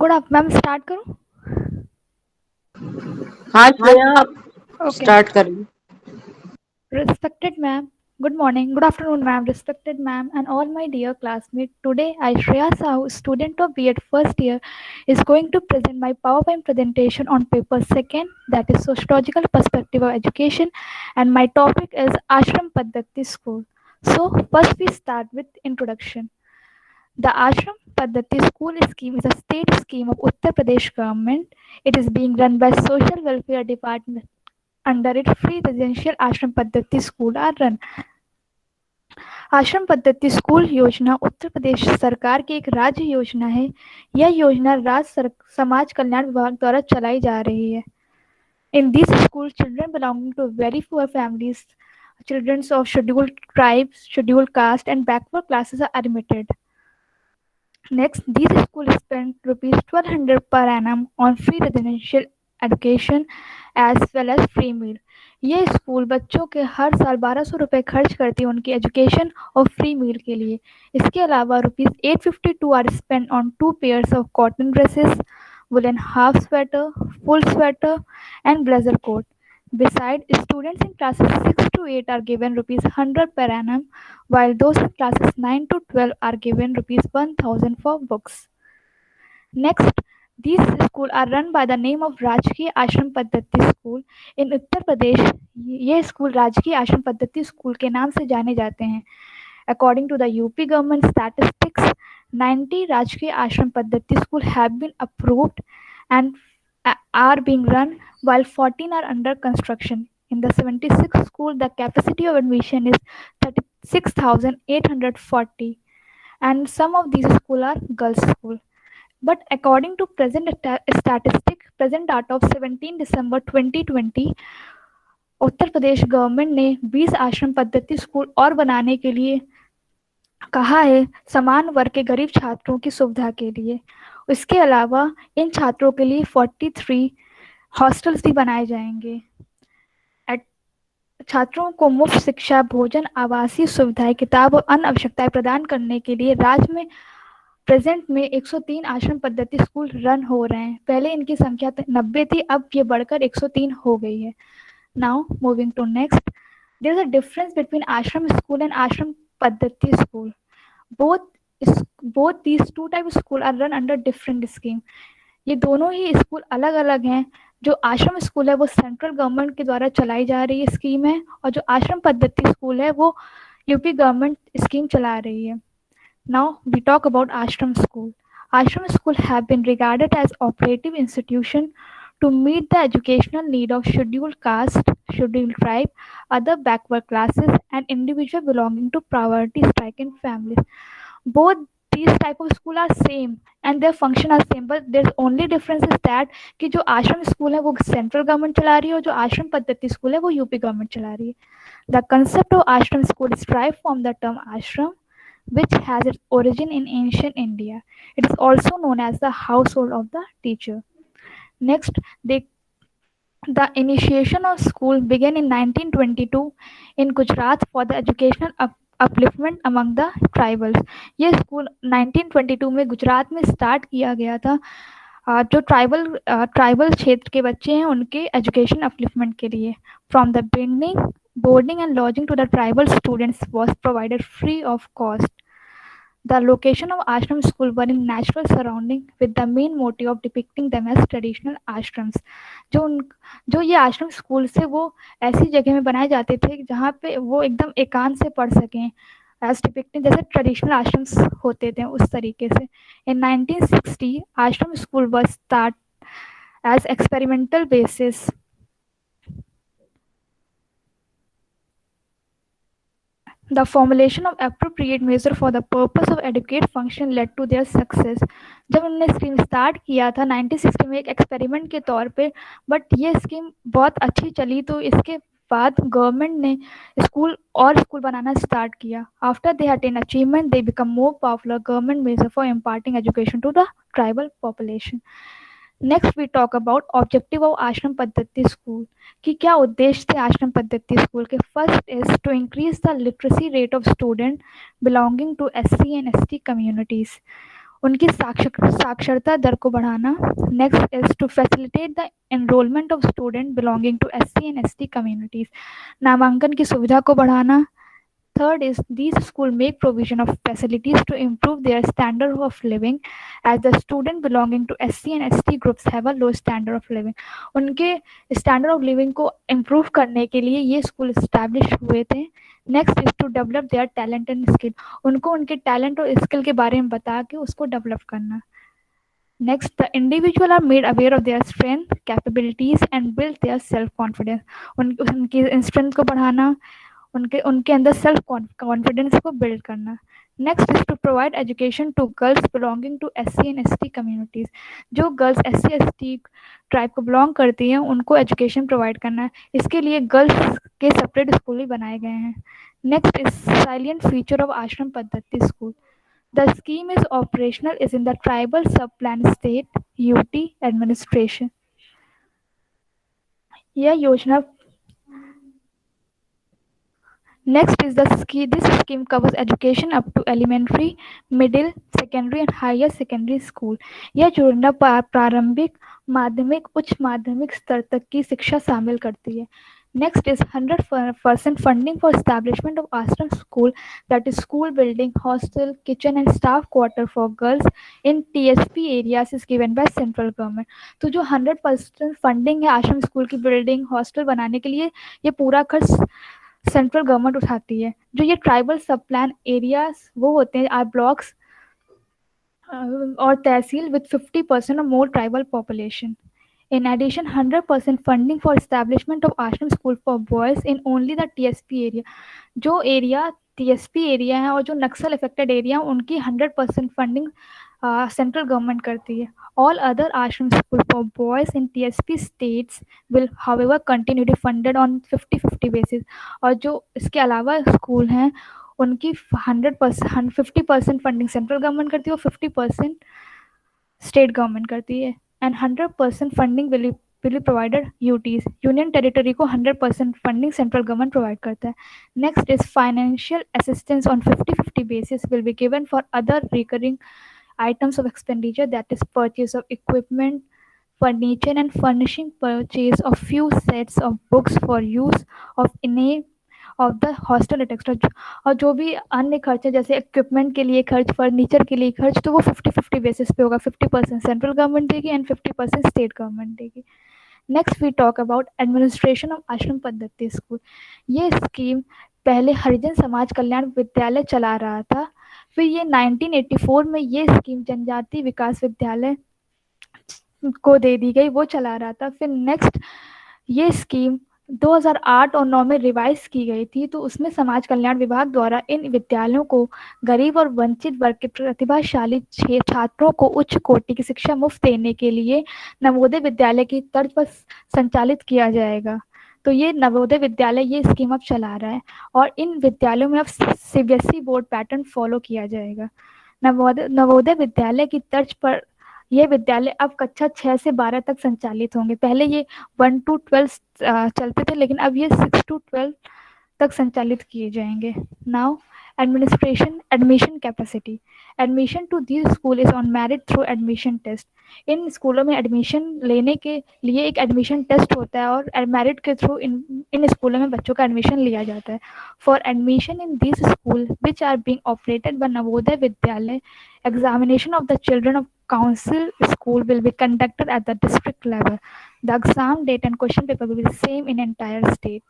Good आप ma'am start करूँ? हाँ श्रेया, आप Okay. स्टार्ट करिए। Respected ma'am, good morning, good afternoon ma'am, respected ma'am and all my dear classmates. Today I, Shreya Sahu, student of B.Ed first year, is going to present my PowerPoint presentation on paper second, that is sociological perspective of education, and my topic is Ashram Paddhati School. So first we start with introduction. The Ashram Paddhati School Scheme is a state scheme of Uttar Pradesh government. It is being run by Social Welfare Department. Under it, free residential आश्रम paddhati school are run. आश्रम paddhati school योजना उत्तर प्रदेश सरकार की एक राज्य योजना है। यह योजना समाज कल्याण विभाग द्वारा चलाई जा रही है। In this school, children belonging to very poor families, children of scheduled tribes, scheduled caste, and backward classes are admitted. Next, these schools spend rupees 1200 per annum on free residential education as well as free meal. ये school बच्चों के हर साल 1200 रुपये खर्च करती है उनकी education और फ्री मील के लिए। इसके अलावा rupees 852 are spend on 2 pairs of cotton dresses, woolen half sweater, full sweater, and blazer coat. Besides, students in classes 6 to 8 are given rupees 100 per annum, while those in classes 9 to 12 are given rupees 1000 for books. Next, these schools are run by the name of राजकीय आश्रम paddhati school इन उत्तर प्रदेश। ये school राजकीय आश्रम paddhati school के नाम से जाने जाते हैं। According to the UP government statistics, 90 Rajkiya Ashram Paddhati school have been approved and are being run, while 14 are under construction. In the 76 school, the capacity of admission is 36,840, and some of these schools are girls' school. But according to present present data of 17 December 2020, Uttar Pradesh government ने 20 आश्रम paddhati school और बनाने के लिए कहा है समान वर्ग के गरीब छात्रों की सुविधा के लिए। इसके अलावा इन छात्रों के लिए 43 हॉस्टल्स भी बनाए जाएंगे। छात्रों को मुफ्त शिक्षा, भोजन, आवासीय सुविधाएं, किताब और अन्य आवश्यकताएं प्रदान करने के लिए राज्य में प्रेजेंट में 103 आश्रम पद्धति स्कूल रन हो रहे हैं। पहले इनकी संख्या 90 थी, अब ये बढ़कर 103 हो गई है। Now moving to next, there is a difference between ashram school and ashram paddhati school. both these two type of school are run under different scheme. ये दोनों ही स्कूल अलग अलग हैं। जो आश्रम स्कूल है वो सेंट्रल गवर्नमेंट के द्वारा चलाई जा रही है स्कीम है, और जो आश्रम पद्धति स्कूल है वो यूपी गवर्नमेंट स्कीम चला रही है। Now we talk about Ashram School. Ashram School have been regarded as operative institution to meet the educational need of scheduled caste, scheduled tribe, other backward classes, and individuals belonging to poverty-stricken families. Both these type of school are same and their function are same, but there's only difference is that कि जो आश्रम school है वो central government चला रही है और जो आश्रम पद्धति स्कूल है वो यूपी गवर्नमेंट चला रही है। The concept of ashram school is derived from the term ashram, which has its origin in ancient India. It is also known as the household of the teacher. Next, the initiation of school began in 1922 in Gujarat for the educational upliftment among the tribals. ये school 1922 में गुजरात में start किया गया था जो tribal क्षेत्र के बच्चे हैं उनके एजुकेशन अपलिफ्टमेंट के लिए। From the beginning boarding and lodging to the tribal students was provided free of cost. The location of ashram school were in natural surrounding with the main motive of depicting them as traditional ashrams. जो उन जो ये आश्रम school से वो ऐसी जगह में बनाए जाते थे जहाँ पे वो एकदम एकांत से पढ़ सकें, एज डिपिक्टिंग जैसे ट्रेडिशनल आश्रम्स होते थे उस तरीके से। इन 1960 आश्रम school was start as experimental basis. The formulation of appropriate measure for the purpose of educate function led to their success. जब उन्होंने स्कीम स्टार्ट किया था 1960 में एक एक्सपेरिमेंट के तौर पे, बट ये स्कीम बहुत अच्छी चली तो इसके बाद गवर्नमेंट ने स्कूल बनाना स्टार्ट किया। After they attain achievement they become more popular government measure for imparting education to the tribal population. Next we talk about objective of ashram paddhati school कि क्या उद्देश्य थे आश्रम पद्धति स्कूल के। First is to increase the literacy rate of student belonging to SC and ST communities. उनकी साक्षरता दर को बढ़ाना। Next is to facilitate the enrolment of student belonging to SC and ST communities, नामांकन की सुविधा को बढ़ाना। Third is these schools make provision of facilities to improve their standard of living as the student belonging to SC and ST groups have a low standard of living. उनके standard of living को improve करने के लिए ये school establish हुए थे. Next is to develop their talent and skill. उनको उनके talent और skill के बारे में बता के उसको develop करना. Next, the individual are made aware of their strength, capabilities and build their self confidence. उनकी strength को बढ़ाना, उनके उनके अंदर सेल्फ कॉन्फिडेंस को बिल्ड करना. Next is to provide education to girls belonging to SC and ST communities. जो girls SC ST tribe को बिलोंग करती हैं उनको एजुकेशन प्रोवाइड करना है. इसके लिए गर्ल्स के सेपरेट स्कूल भी बनाए गए हैं. Next is silent feature of ashram paddhati school. The scheme is operational is in the tribal sub-plan state UT administration. यह योजना Next is the scheme. This scheme covers education up to elementary, middle, secondary and higher secondary school. यह योजना प्रारंभिक, माध्यमिक, उच्च माध्यमिक स्तर तक की शिक्षा शामिल करती है. Next is 100% funding for establishment of ashram school, that is school building, hostel, kitchen and staff quarter for girls in TSP areas is given by central government. तो जो 100% funding है आश्रम स्कूल की बिल्डिंग हॉस्टल बनाने के लिए ये पूरा खर्च सेंट्रल गवर्नमेंट उठाती है. जो ये ट्राइबल सब प्लान एरियाज वो होते हैं आर ब्लॉक्स और तहसील विद 50% और मोर tribal population. In addition, 100% funding for establishment of ashram school for boys in only the TSP area. जो एरिया TSP एरिया है और जो नक्सल अफेक्टेड एरिया उनकी 100% फंडिंग सेंट्रल गवर्नमेंट करती है. All other ashram school for boys in TSP states will however continue to funded on 50-50 basis. और जो इसके अलावा स्कूल हैं उनकी 100% 50% फंडिंग सेंट्रल गवर्नमेंट करती है और 50% स्टेट गवर्नमेंट करती है. And 100% funding will be provided UTs. Union territory को 100% funding central government provide करता है. Next is financial assistance on 50-50 basis will be given for other recurring items of expenditure, that is purchase of equipment, furniture and furnishing, purchase of few sets of books for use of innate of the hostel et cetera. और जो भी अन्य खर्च है जैसे equipment के लिए खर्च, फर्नीचर के लिए खर्च, तो वो 50-50 बेसिस पे होगा. 50% सेंट्रल गवर्नमेंट देगी एंड 50% स्टेट गवर्नमेंट देगी. Next we talk about administration of ashram paddhati school. ये स्कीम पहले हरिजन समाज कल्याण विद्यालय चला रहा था. फिर ये 1984 में ये स्कीम जनजाति विकास विद्यालय को दे दी गई, वो चला रहा था. फिर नेक्स्ट ये स्कीम 2008 और 9 में रिवाइज की गई थी. तो उसमें समाज कल्याण विभाग द्वारा इन विद्यालयों को गरीब और वंचित वर्ग के प्रतिभाशाली छात्रों को उच्च कोटि की शिक्षा मुफ्त देने के लिए नवोदय विद्यालय की तर्ज पर संचालित किया जाएगा. तो ये नवोदय विद्यालय ये स्कीम अब चला रहा है और इन विद्यालयों में अब सीबीएसई बोर्ड पैटर्न फॉलो किया जाएगा. नवोदय विद्यालय की तर्ज पर ये विद्यालय अब कक्षा 6 से 12 तक संचालित होंगे. पहले ये 1 to 12 चलते थे लेकिन अब ये 6 to 12 तक संचालित किए जाएंगे. Now administration admission capacity. Admission to this school is on merit through admission test. इन स्कूलों में एडमिशन लेने के लिए एक एडमिशन टेस्ट होता है और मेरिट के थ्रू इन स्कूलों में बच्चों का एडमिशन लिया जाता है. For admission in this school which are being operated by Navodaya Vidyalaya, examination of the children of council school will be conducted at the district level. The exam date and question paper will be the same in entire state.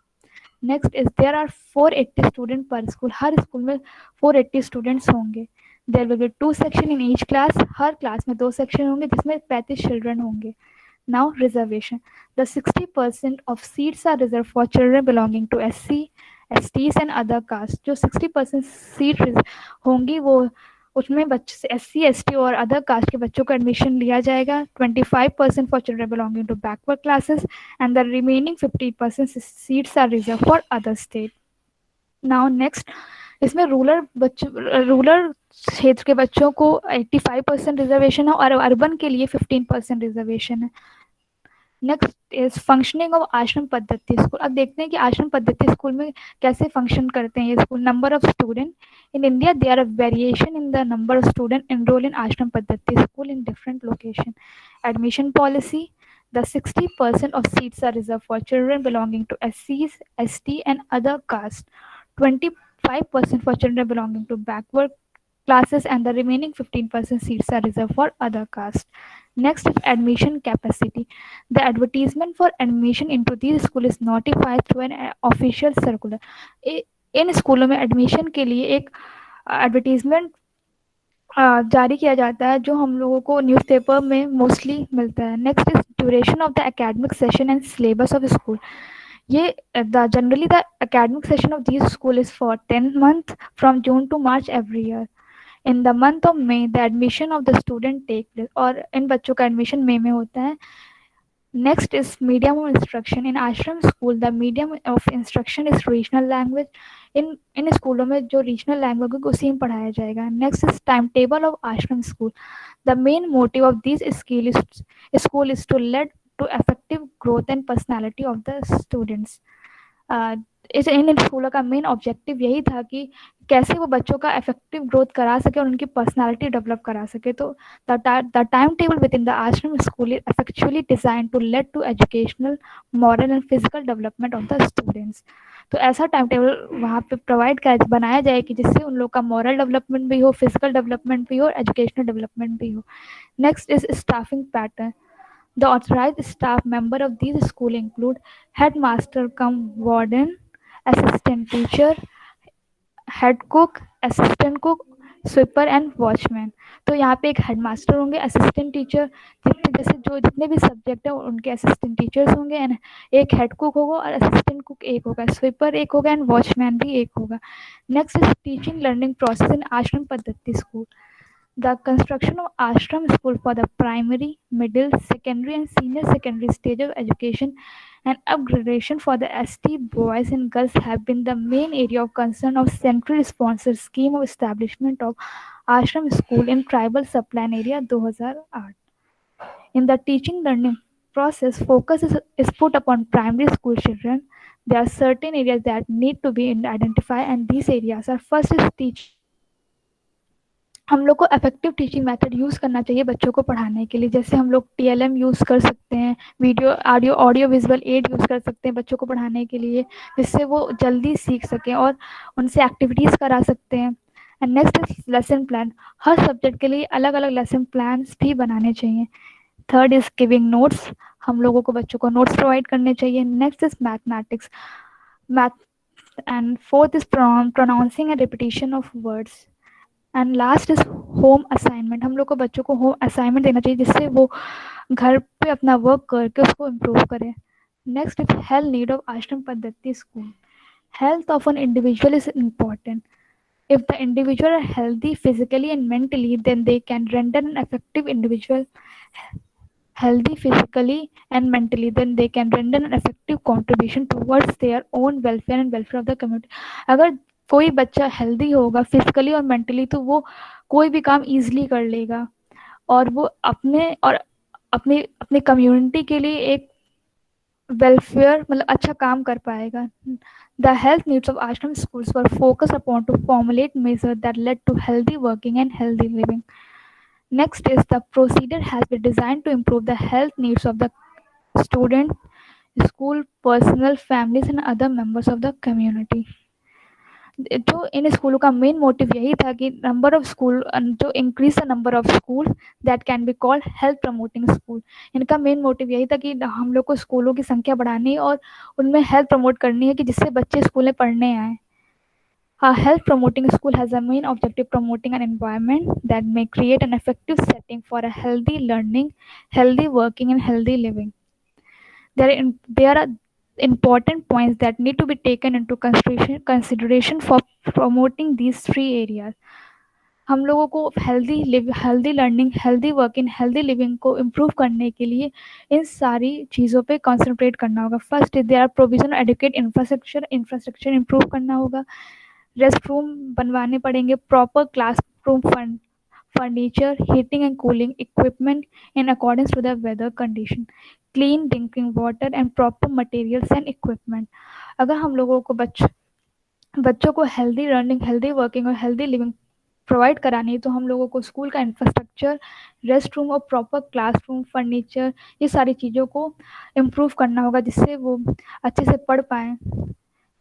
Next is there are 480 students per school. Her school में 480 students होंगे. There will be 2 section in each class. Her class में 2 section होंगे जिसमें 35 children होंगे. Now reservation. The 60% of seats are reserved for children belonging to SC, STs and other castes. जो 60% seat होंगी वो उसमें बच्चे SC, ST और अदर कास्ट के बच्चों को एडमिशन लिया जाएगा. 25% for children belonging to backward classes and the remaining 50% seats are reserve for other state. Now next इसमें रूरल क्षेत्र के बच्चों को 85% रिजर्वेशन है और अर्बन के लिए 15% रिजर्वेशन है. Next is functioning of ashram paddhati school. अब देखते हैं कि आश्रम पद्धति स्कूल में कैसे फंक्शन करते हैं ये school. Number of student in India, there are variation in the number of student enrol in ashram paddhati school in different location. Admission policy, the 60% of seats are reserved for children belonging to SCs, ST and other caste, 25% for children belonging to backward classes, and the remaining 15% seats are reserved for other castes. Next is admission capacity. The advertisement for admission into these schools is notified through an official circular. इन स्कूलों में admission के लिए एक advertisement जारी किया जाता है जो हम लोगों को न्यूज़पेपर में मोस्टली मिलता है। Next is duration of the academic session and syllabus of school. ये the generally the academic session of this school is for 10 months from June to March every year. In the month of May the admission of the student take place, और इन बच्चों का admission मई में होता है। Next is medium of instruction in ashram school. The medium of instruction is regional language. इन स्कूलों में जो रीजनल लैंग्वेज है उसी में पढ़ाया जाएगा। Next is time table of ashram school. The main motive of this school is to lead to effective growth and personality of the students. इस इन स्कूलों का मेन ऑब्जेक्टिव यही था कि कैसे वो बच्चों का इफेक्टिव ग्रोथ करा सके और उनकी पर्सनालिटी डेवलप करा सके। तो the time table within the ashram school is effectually design to lead to educational, moral and physical development of the students. तो ऐसा टाइम टेबल वहाँ पे प्रोवाइड कर बनाया जाए कि जिससे उन लोग का मॉरल डेवलपमेंट भी हो, फिजिकल डेवलपमेंट भी हो और एजुकेशनल डेवलपमेंट भी हो। Next is staffing pattern. The authorized staff member of these school include headmaster cum warden, assistant teacher, head cook, assistant cook, sweeper and watchman. तो यहाँ पे एक हेडमास्टर होंगे, असिस्टेंट टीचर, जैसे जो जितने भी सब्जेक्ट है उनके असिस्टेंट टीचर्स होंगे, एंड एक हेड कुक होगा और असिस्टेंट कुक एक होगा, स्वीपर एक होगा एंड वॉचमैन भी एक होगा। Next is teaching learning process in ashram paddhati school. The construction of ashram school for the primary, middle, secondary and senior secondary stage of education and upgradation for the ST boys and girls have been the main area of concern of central sponsored scheme of establishment of ashram school in tribal subplan area 2008. In the teaching learning process, focus is put upon primary school children. There are certain areas that need to be identified, and these areas are: first is teaching. हम लोग को effective teaching method use करना चाहिए बच्चों को पढ़ाने के लिए। जैसे हम लोग TLM यूज़ कर सकते हैं, video audio visual add use कर सकते हैं बच्चों को पढ़ाने के लिए, जिससे वो जल्दी सीख सकें, और उनसे एक्टिविटीज़ करा सकते हैं। And next is lesson plan. Her subject के लिए अलग अलग लेसन प्लान्स भी बनाने चाहिए। Third is giving notes. हम लोगों को बच्चों को नोट्स प्रोवाइड करने चाहिए। Next is mathematics, math. And fourth is pronouncing and repetition of words. And last is home assignment. हम लोग को बच्चों को होम असाइनमेंट देना चाहिए जिससे वो घर पे अपना वर्क करके उसको इम्प्रूव करें। Next is health need of ashram paddhati school. Health of an individual is important. If the individual are healthy physically and mentally, then they can render an effective individual. Healthy physically and mentally, then they can render an effective contribution towards their own welfare and welfare of the community. अगर कोई बच्चा healthy होगा physically और mentally तो वो कोई भी काम इजीली कर लेगा और वो अपने अपने कम्युनिटी के लिए एक वेलफेयर मतलब अच्छा काम कर पाएगा। The health needs of ashram schools were focused upon to formulate measures that led to healthy working and healthy living. Next is the procedure has been designed to improve the health needs of the student, school personnel, families and other members of the community. जो इन स्कूलों का main motive यही था कि number of school जो increase the number of school that can be called health promoting school. इनका main motive यही था कि हम लोग को स्कूलों की संख्या बढ़ानी और उनमें हेल्थ प्रमोट करनी है कि जिससे बच्चे स्कूल में पढ़ने आए। A health promoting school has a main objective promoting an environment that may create an effective setting for a healthy learning, healthy working and healthy living. There are important points that need to be taken into consideration for promoting these three areas. हम लोगों को healthy learning, healthy working, healthy living को improve करने के लिए इन सारी चीज़ों पे कंसंट्रेट करना होगा। First is there provision adequate infrastructure improve करना होगा। रेस्ट रूम बनवाने पड़ेंगे, proper classroom furniture, heating and cooling equipment in accordance to the weather condition, clean drinking water and proper materials and equipment. अगर हम लोगों को बच्चों को हेल्दी लर्निंग, हेल्दी वर्किंग और हेल्दी लिविंग प्रोवाइड करानी है तो हम लोगों को स्कूल का इंफ्रास्ट्रक्चर, रेस्ट रूम और प्रॉपर क्लासरूम, फर्नीचर, ये सारी चीज़ों को इम्प्रूव करना होगा जिससे वो अच्छे से पढ़ पाएँ।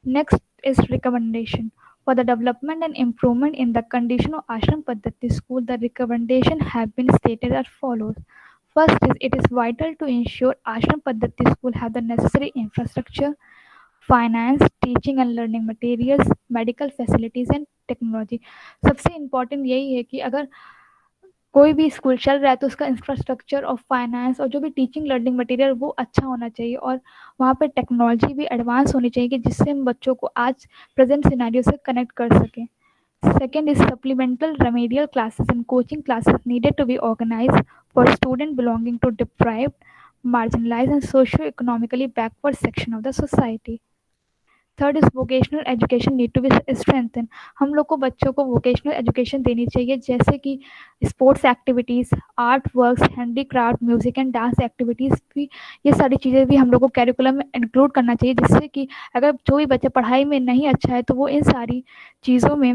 Next is recommendation. For the development and improvement in the condition of Ashram Paddhati school, the recommendation have been stated as follows. First is it is vital to ensure Ashram Paddhati school have the necessary infrastructure, finance, teaching and learning materials, medical facilities and technology. सबसे important यही है कि अगर कोई भी school चल रहा है तो उसका इंफ्रास्ट्रक्चर और फाइनेंस और जो भी टीचिंग लर्निंग मटेरियल वो अच्छा होना चाहिए और वहाँ पे टेक्नोलॉजी भी एडवांस होनी चाहिए कि जिससे हम बच्चों को आज प्रेजेंट सिनेरियो से कनेक्ट कर सकें। Second is supplemental remedial classes and coaching classes needed to be organized for students belonging to deprived, marginalized and socio-economically backward section of the society. Third is vocational education need to be strengthen. हम लोग को बच्चों को vocational education देनी चाहिए जैसे कि sports activities, art works, handicraft, music and dance activities भी, ये सारी चीज़ें भी हम लोग को कैरिकुलम में इंक्लूड करना चाहिए जिससे कि अगर जो भी बच्चा पढ़ाई में नहीं अच्छा है तो वो इन सारी चीज़ों में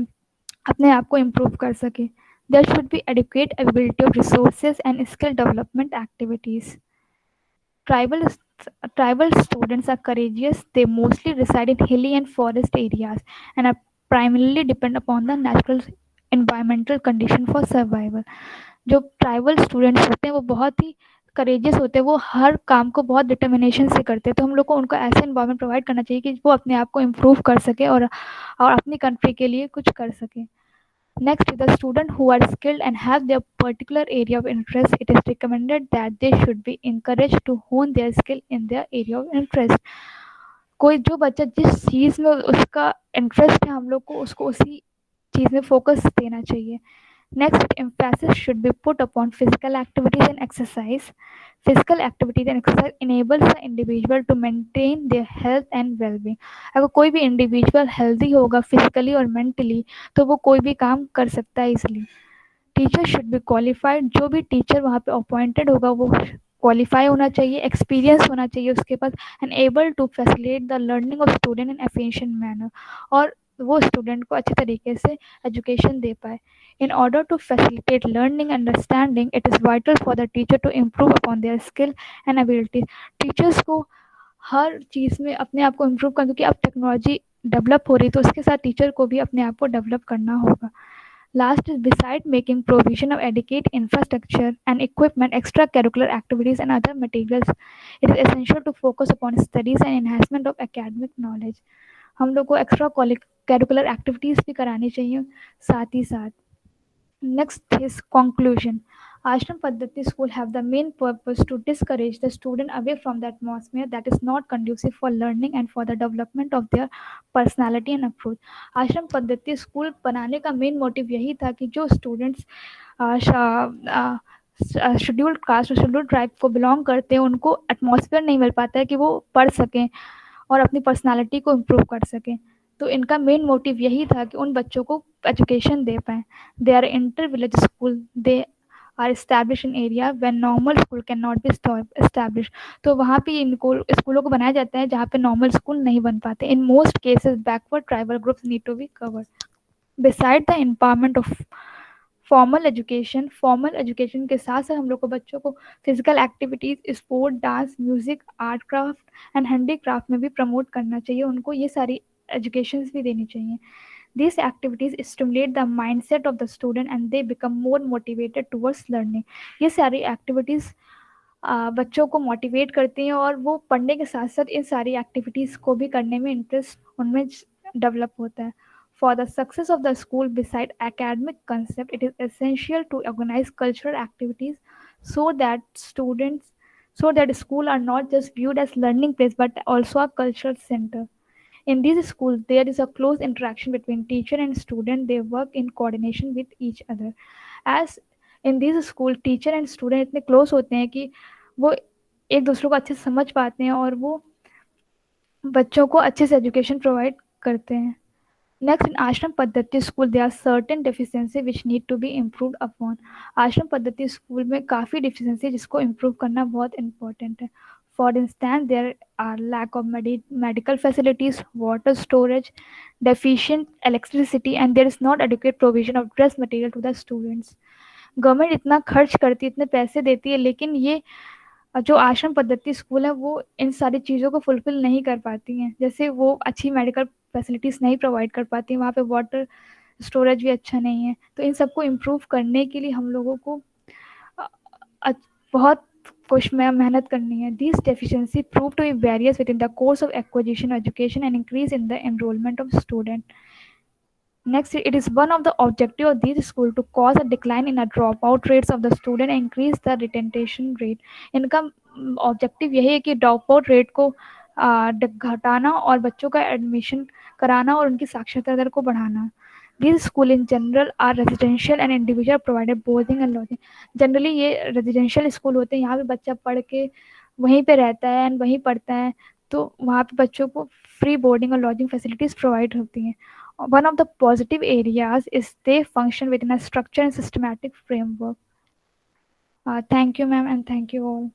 अपने आप को इम्प्रूव कर सके। There should be adequate availability of resources and skill development activities. Tribal tribal students are courageous. They mostly reside in hilly and forest areas and are primarily depend upon the natural environmental condition for survival. जो tribal students होते हैं वो बहुत ही courageous होते हैं, वो हर काम को बहुत डिटर्मिनेशन से करते हैं, तो हम लोग को उनको ऐसे इन्वायरमेंट प्रोवाइड करना चाहिए कि वो अपने आप को इम्प्रूव कर सके और अपनी कंट्री के लिए कुछ कर सके। Next, the students who are skilled and have their particular area of interest, it is recommended that they should be encouraged to hone their skill in their area of interest. कोई जो बच्चा जिस चीज़ में उसका इंटरेस्ट है हम लोग को उसको उसी चीज़ में फोकस देना चाहिए। Next, emphasis should be put upon physical activities and exercise. Physical activities and exercise enables the individual to maintain their health and well-being. अगर कोई भी इंडिविजुअल हेल्दी होगा फिजिकली और मेंटली तो वो कोई भी काम कर सकता है easily. Teacher should be qualified. जो भी टीचर वहाँ पे अपॉइंटेड होगा वो क्वालिफाई होना चाहिए, एक्सपीरियंस होना चाहिए उसके पास and able to facilitate the learning of student in efficient manner, और वो स्टूडेंट को अच्छे तरीके से एजुकेशन दे पाए। In order to facilitate learning and understanding, it is vital for the teacher to improve upon their skill and abilities. Teachers को हर चीज़ में अपने आप को इम्प्रूव करना, क्योंकि अब टेक्नोलॉजी डेवलप हो रही है तो उसके साथ टीचर को भी अपने आप को डेवलप करना होगा। Last is beside making provision of adequate infrastructure and equipment, extracurricular activities and other materials, it is essential to focus upon studies and enhancement of academic knowledge. हम लोग को एक्स्ट्रा करिकुलर एक्टिविटीज़ भी करानी चाहिए साथ ही साथ। Next is conclusion. Ashram Paddhati school have the main purpose to discourage the student away from the atmosphere that is not conducive for learning and for the development of their personality and approach. आश्रम paddhati school बनाने का main motive यही था कि जो students scheduled caste और scheduled tribe को belong करते हैं उनको एटमॉस्फेयर नहीं मिल पाता है कि वो पढ़ सकें और अपनी पर्सनालिटी को इम्प्रूव कर सकें, तो इनका मेन मोटिव यही था कि उन बच्चों को एजुकेशन दे पाएँ। They are inter village school, they are establish in area when normal school can not be establish, तो वहाँ पे इनको स्कूलों को बनाया जाता है जहाँ पे नॉर्मल स्कूल नहीं बन पाते। In most cases backward tribal groups need to be covered. Beside the empowerment of formal education के साथ साथ हम लोग को बच्चों को physical activities, sport, dance, music, art craft and handicraft में भी प्रमोट करना चाहिए, उनको ये सारी एजुकेशंस भी देनी चाहिए। These activities stimulate the mindset of the student and they become more motivated towards learning. ये सारी एक्टिविटीज़ बच्चों को मोटिवेट करती हैं और वो पढ़ने के साथ साथ इन सारी एक्टिविटीज़ को भी करने में इंटरेस्ट उनमें डेवलप होता है। For the success of the school, beside academic concept, it is essential to organize cultural activities so that school are not just viewed as learning place but also a cultural center. In these schools, there is a close interaction between teacher and student. They work in coordination with each other. As in these school, teacher and student इतने close होते हैं कि वो एक दूसरे को अच्छे से समझ पाते हैं और वो बच्चों को अच्छे से एजुकेशन प्रोवाइड करते हैं। Next, in Ashram Paddhati school, there are certain deficiencies which need to be improved upon. आश्रम पद्धति स्कूल में काफ़ी deficiency जिसको improve करना बहुत important है. For instance, there are lack of medical facilities, water storage, deficient electricity, and there is not adequate provision of dress material to the students. Government इतना खर्च करती है, इतने पैसे देती है, लेकिन ये जो आश्रम पद्धति स्कूल है वो इन सारी चीज़ों को फुलफिल नहीं कर पाती हैं. जैसे वो अच्छी मेडिकल फैसिलिटीज़ नहीं प्रोवाइड कर पाती हैं, वहाँ पे वाटर स्टोरेज भी अच्छा नहीं है. तो इन सबको इम्प्रूव करने के लिए हम लोगों को बहुत कुछ में मेहनत करनी है. These deficiencies prove to be barriers within the course of acquisition education and increase in the enrollment of student. Next, it is one of the objective of these school to cause a decline in the dropout rates of the student and increase the retention rate. इनका objective यही है कि drop out rate को घटाना और बच्चों का admission कराना और उनकी साक्षरता दर को बढ़ाना. These school in general are residential and individual provided boarding and lodging. Generally ये रेजिडेंशियल स्कूल होते हैं, यहाँ पे बच्चा पढ़ के वहीं पे रहता है एंड वहीं पढ़ता है, तो वहाँ पे बच्चों को फ्री बोर्डिंग और लॉजिंग फैसिलिटीज़ प्रोवाइड होती हैं. One of the positive areas is they function within a structure and systematic framework. Thank you, ma'am, and thank you all.